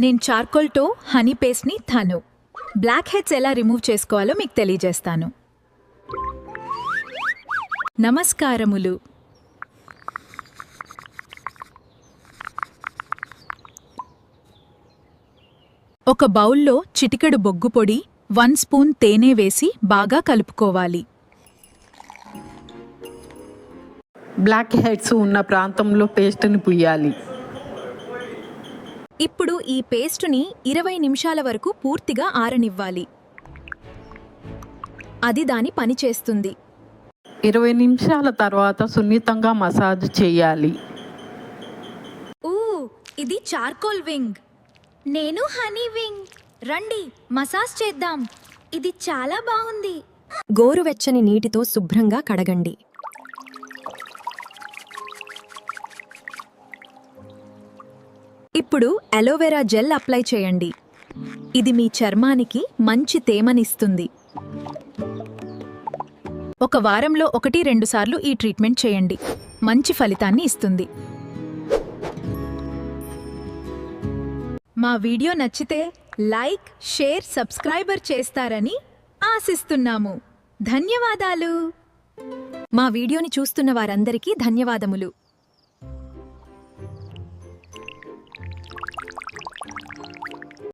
నేను చార్కోల్తో హనీ పేస్ట్ని తాను బ్లాక్ హెడ్స్ ఎలా రిమూవ్ చేసుకోవాలో మీకు తెలియజేస్తాను. నమస్కారములు. ఒక బౌల్లో చిటికెడు బొగ్గు పొడి, 1 స్పూన్ తేనె వేసి బాగా కలుపుకోవాలి. బ్లాక్ హెడ్స్ ఉన్న ప్రాంతంలో పేస్ట్ని పుయ్యాలి. ఇప్పుడు ఈ పేస్టుని 20 నిమిషాల వరకు పూర్తిగా ఆరనివ్వాలి. అది దాని పని చేస్తుంది. 20 నిమిషాల తర్వాత సున్నితంగా మసాజ్ చేయాలి. ఇది చార్కోల్ వింగ్. నేను హనీ వింగ్. రండి మసాజ్ చేద్దాం. ఇది చాలా బాగుంది. గోరువెచ్చని నీటితో శుభ్రంగా కడగండి. ఇప్పుడు అలోవెరా జెల్ అప్లై చేయండి. ఇది మీ చర్మానికి మంచి తేమనిస్తుంది. ఒక వారంలో 1-2 సార్లు ఈ ట్రీట్మెంట్ చేయండి. మంచి ఫలితాన్ని ఇస్తుంది. మా వీడియో నచ్చితే లైక్, షేర్, సబ్స్క్రైబర్ చేస్తారని ఆశిస్తున్నాము. ధన్యవాదాలు. మా వీడియోని చూస్తున్న వారందరికీ ధన్యవాదములు.